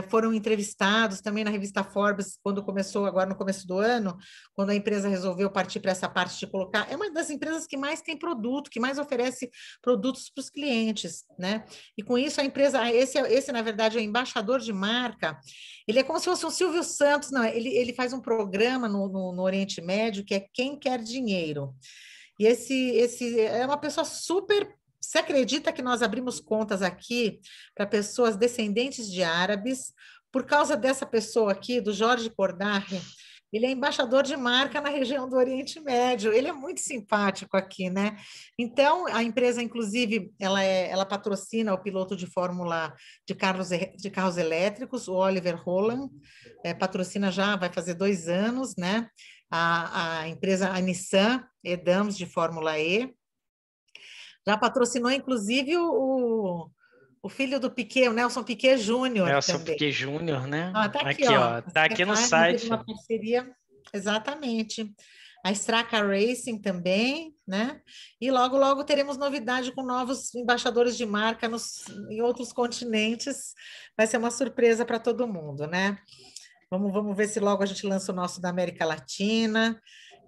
foram entrevistados também na revista Forbes, quando começou, agora no começo do ano, quando a empresa resolveu partir para essa parte de colocar. É uma das empresas que mais tem produto, que mais oferece produtos para os clientes, né? E com isso a empresa, esse na verdade é o embaixador de marca, ele é como se fosse um Silvio Santos, não, ele faz um programa no Oriente Médio que é Quem Quer Dinheiro. E esse é uma pessoa super. Você acredita que nós abrimos contas aqui para pessoas descendentes de árabes por causa dessa pessoa aqui, do Jorge Cordahi? Ele é embaixador de marca na região do Oriente Médio. Ele é muito simpático aqui, né? Então, a empresa, inclusive, ela patrocina o piloto de Fórmula de carros elétricos, o Oliver Holland, patrocina já, vai fazer 2 anos, né? A empresa, a Nissan Edams de Fórmula E, já patrocinou, inclusive, o filho do Piquet, o Nelson Piquet Júnior Nelson também. Piquet Júnior, né? Ah, tá aqui, Aqui, ó. ó. A Tá aqui no Cefaz já fez site. uma parceria, exatamente. A Straka Racing também, né? E logo, logo teremos novidade com novos embaixadores de marca em outros continentes. Vai ser uma surpresa para todo mundo, né? Vamos ver se logo a gente lança o nosso da América Latina,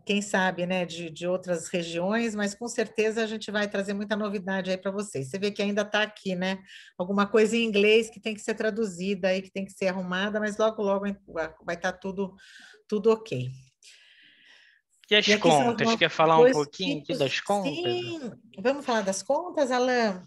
quem sabe, né, de outras regiões, mas com certeza a gente vai trazer muita novidade aí para vocês. Você vê que ainda está aqui, né? Alguma coisa em inglês que tem que ser traduzida aí, que tem que ser arrumada, mas logo, logo vai estar tudo ok. E E as aqui são os contas? nossos Quer falar um dois pouquinho aqui tipos. das contas? Sim, vamos falar das contas, Alan?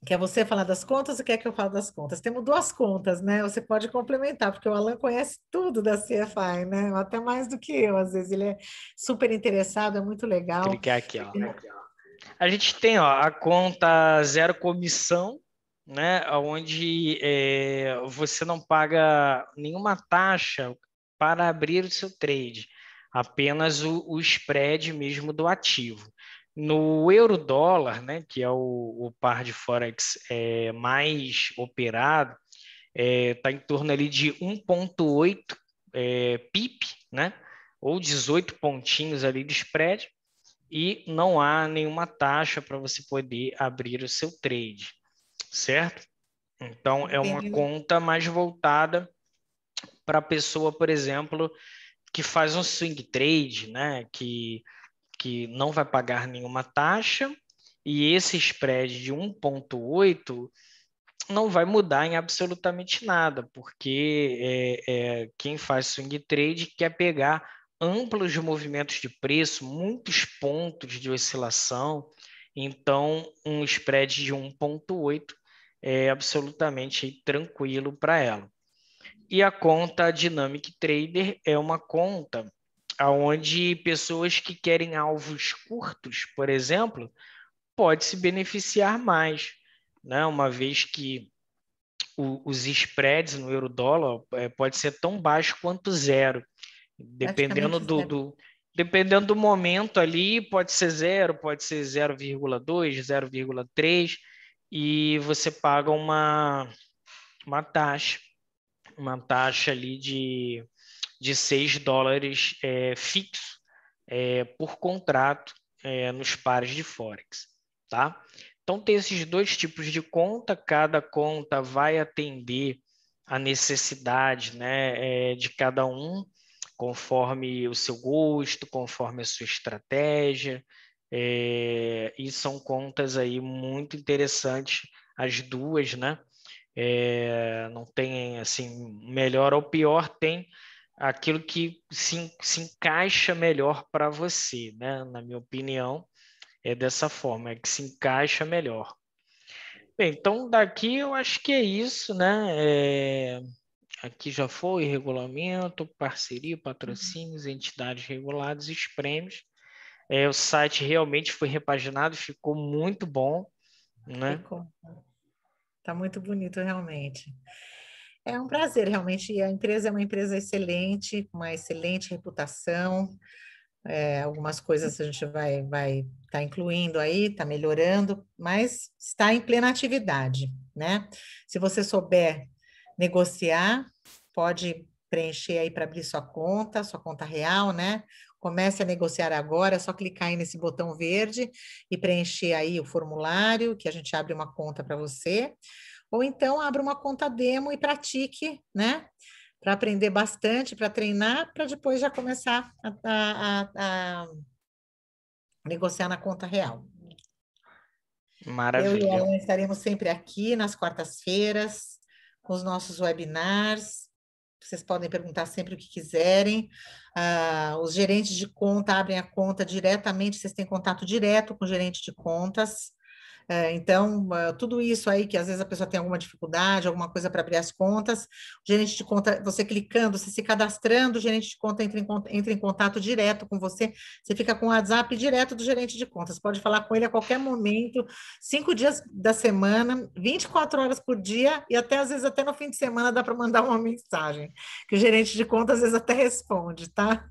Quer você falar das contas ou quer que eu fale das contas? Temos 2 contas, né? Você pode complementar, porque o Alan conhece tudo da CFI, né? Até mais do que eu, às vezes. Ele é super interessado, é muito legal. Clicar aqui, ó. A gente tem, ó, a conta zero comissão, né? Onde você não paga nenhuma taxa para abrir o seu trade, apenas o spread mesmo do ativo. No euro-dólar, né, que é o par de Forex mais operado, está em torno ali de 1,8 pip, né, ou 18 pontinhos ali de spread, e não há nenhuma taxa para você poder abrir o seu trade, certo? Então, é uma Dependendo. conta mais voltada para a pessoa, por exemplo, que faz um swing trade, né? Que não vai pagar nenhuma taxa, e esse spread de 1,8 não vai mudar em absolutamente nada, porque quem faz swing trade quer pegar amplos movimentos de preço, muitos pontos de oscilação, então um spread de 1,8 é absolutamente tranquilo para ela. E a conta Dynamic Trader é uma conta Onde pessoas que querem alvos curtos, por exemplo, pode se beneficiar mais, né? Uma vez que os spreads no euro-dólar pode ser tão baixo quanto zero, dependendo Praticamente zero. dependendo do momento ali, pode ser zero, pode ser 0,2, 0,3, e você paga uma taxa, uma taxa ali de US$ 6 fixo por contrato nos pares de Forex, tá? Então, tem esses dois tipos de conta, cada conta vai atender a necessidade, né, de cada um, conforme o seu gosto, conforme a sua estratégia, e são contas aí muito interessantes, as duas, né? Não tem assim melhor ou pior, tem aquilo que se encaixa melhor para você, né? Na minha opinião, é dessa forma, é que se encaixa melhor. Bem, então daqui eu acho que é isso, né? Aqui já foi regulamento, parceria, patrocínios, entidades reguladas e os prêmios. O site realmente foi repaginado, ficou muito bom, né? Ficou. Tá muito bonito, realmente. É um prazer, realmente. E a empresa é uma empresa excelente, com uma excelente reputação. Algumas coisas a gente vai tá incluindo aí, tá melhorando, mas está em plena atividade, né? Se você souber negociar, pode preencher aí para abrir sua conta real, né? Comece a negociar agora, é só clicar aí nesse botão verde e preencher aí o formulário, que a gente abre uma conta para você. Ou então abra uma conta demo e pratique, né? Para aprender bastante, para treinar, para depois já começar a negociar na conta real. Eu e o Maravilha. Alan estaremos sempre aqui nas quartas-feiras, com os nossos webinars. Vocês podem perguntar sempre o que quiserem. Os gerentes de conta abrem a conta diretamente, vocês têm contato direto com o gerente de contas. Então, tudo isso aí que às vezes a pessoa tem alguma dificuldade, alguma coisa para abrir as contas, o gerente de conta, você clicando, você se cadastrando, o gerente de conta entra em contato direto com você, você fica com o WhatsApp direto do gerente de contas, pode falar com ele a qualquer momento, 5 dias da semana, 24 horas por dia, e até às vezes até no fim de semana dá para mandar uma mensagem, que o gerente de conta às vezes até responde, tá?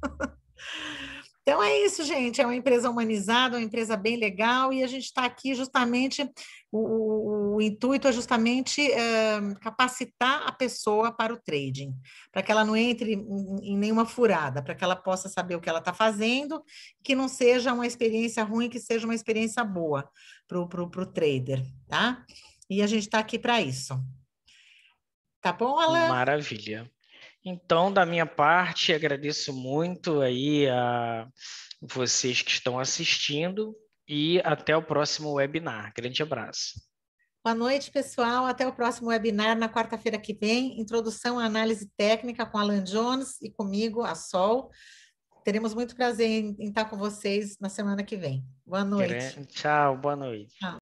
Então é isso, gente. É uma empresa humanizada, uma empresa bem legal, e a gente está aqui justamente. O intuito é justamente capacitar a pessoa para o trading, para que ela não entre em nenhuma furada, para que ela possa saber o que ela está fazendo, que não seja uma experiência ruim, que seja uma experiência boa para o trader, tá? E a gente está aqui para isso. Tá bom, Alan? Maravilha. Então, da minha parte, agradeço muito aí a vocês que estão assistindo e até o próximo webinar. Grande abraço. Boa noite, pessoal. Até o próximo webinar na quarta-feira que vem. Introdução à análise técnica com Alan Jones e comigo, a Sol. Teremos muito prazer em estar com vocês na semana que vem. Boa noite. Tchau, boa noite. Tchau.